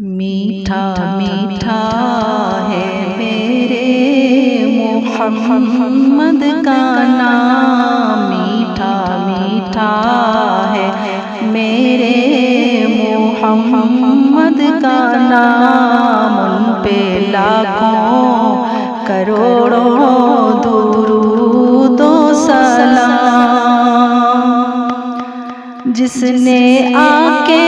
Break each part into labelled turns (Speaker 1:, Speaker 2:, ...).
Speaker 1: میٹھا میٹھا ہے میرے محمد کا نام، میٹھا میٹھا ہے میرے محمد کا نام، ان پہ لاکھوں کروڑوں درود و سلام، جس نے آ کے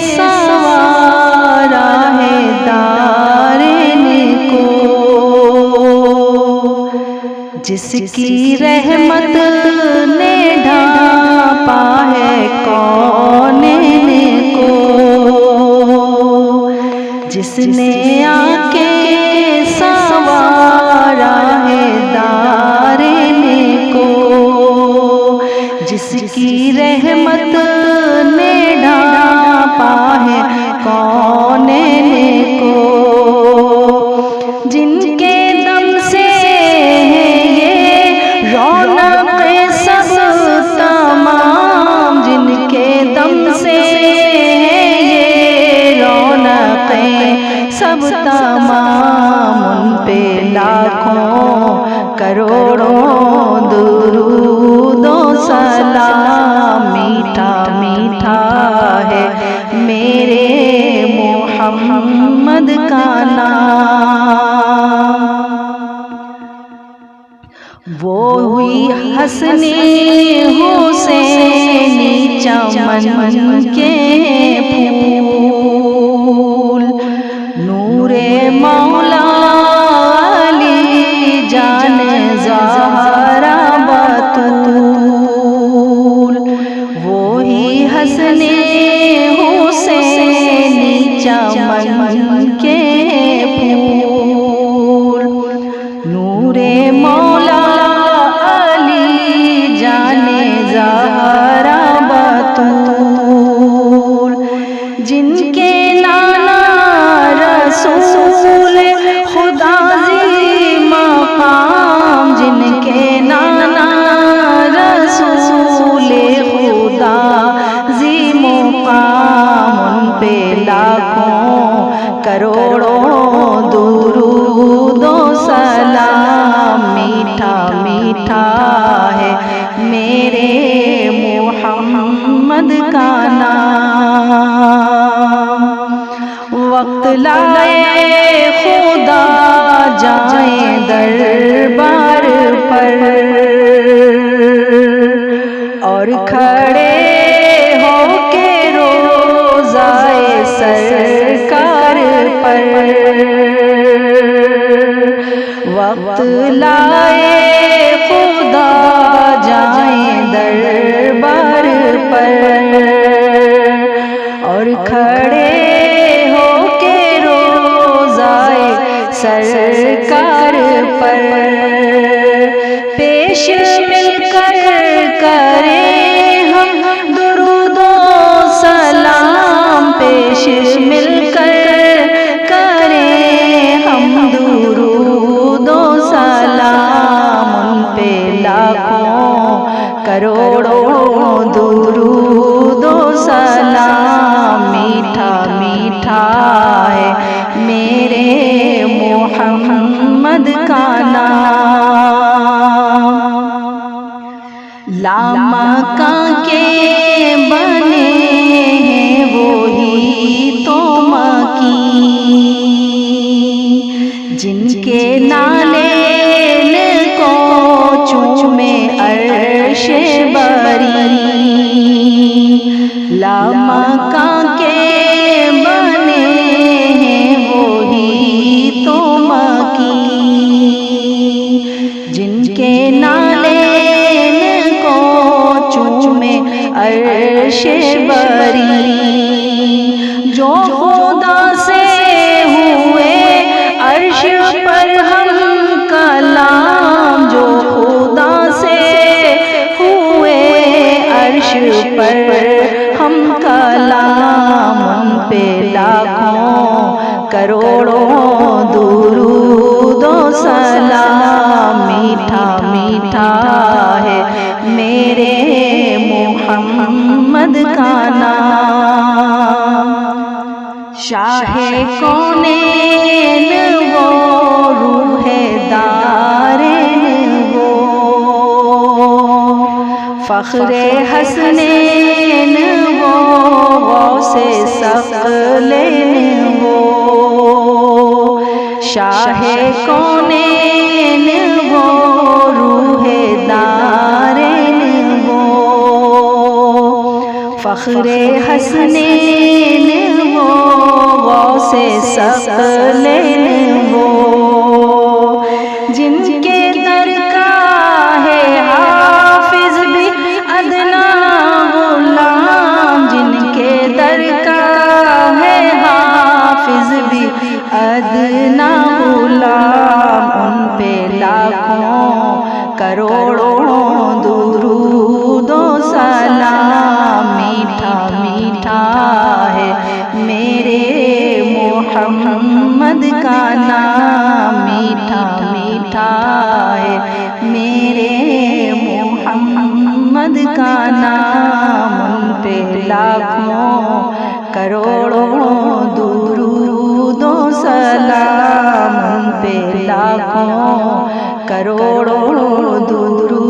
Speaker 1: سوارا ہے دارین کو، جس کی رحمت نے ڈھانپا ہے کونین کو، جس نے آ کے سوارا ہے دارین کو، جس کی رحمت نے ڈھانپا ہے کونین کو، جن کے دم سے یہ رونق سب تمام، جن کے دم سے یہ رونق سب تمام، ان پہ لاکھوں کروڑوں درود و سلام، میٹھا میٹھا ہے میرے محمد کا نام، وہ ہوئی حسنی حسینی چمن کے پھول، نور مولا علی جان زہرا بطول، وہی حسنی حسینی چمن کے پھول، نور مولا علی جان زہرا بطول، جن کے نانا رسول خدا ذی مقام، جن کے نانا رسول خدا ذی مقام، ان پہ لاکھوں کروڑوں درود و سلام، میٹھا میٹھا ہے میرے محمد کا نام، وقت لائے خدا جائیں دربار پر، اور کھڑے ہو کے روضائے سرکار پر، وقت لائے خدا جائیں دربار پر، اور کھڑے ہو کے روضائے سرکار پر، پیش مل کر کریں ہم درود و سلام، پیش مل کر کریں ہم درود و سلام، ان پہ لاکھوں کروڑوں درود و سلام، میٹھا میٹھا ہے میرے محمد کا نام، لامکاں کے بنے ہیں وہی تو مکین، جن کے نالین کو چومے عرش بری، لامکاں کے بنے ہیں وہی تو مکین، جن کے نالین کو چومے عرش بری، جو خدا سے ہوئے عرش پر ہم کلام، جو خدا سے ہوئے عرش پر ہم کلام، ان پہ لاکھوں کروڑوں درود و سلام، میٹھا میٹھا ہے میرے محمد کا نام، شاہ کونین وہ روح دارین وہ فخر حسنین وہ غوث ثقلین وہ شاہ کونین وہ روح دارین وہ فخر حسنین وہ غوث ثقلین وہ جن کے در کا ہے حافظ بھی ادنا غلام جن کے در کا ہے حافظ بھی ادنا غلام ان پہ لاکھوں کروڑوں درود و سلام میٹھا میٹھا ہے میرے محمد کا نام میٹھا میٹھا ہے میرے محمد کا نام ان پہ لاکھوں کروڑوں درود و سلام ان پہ لاکھوں کروڑوں درود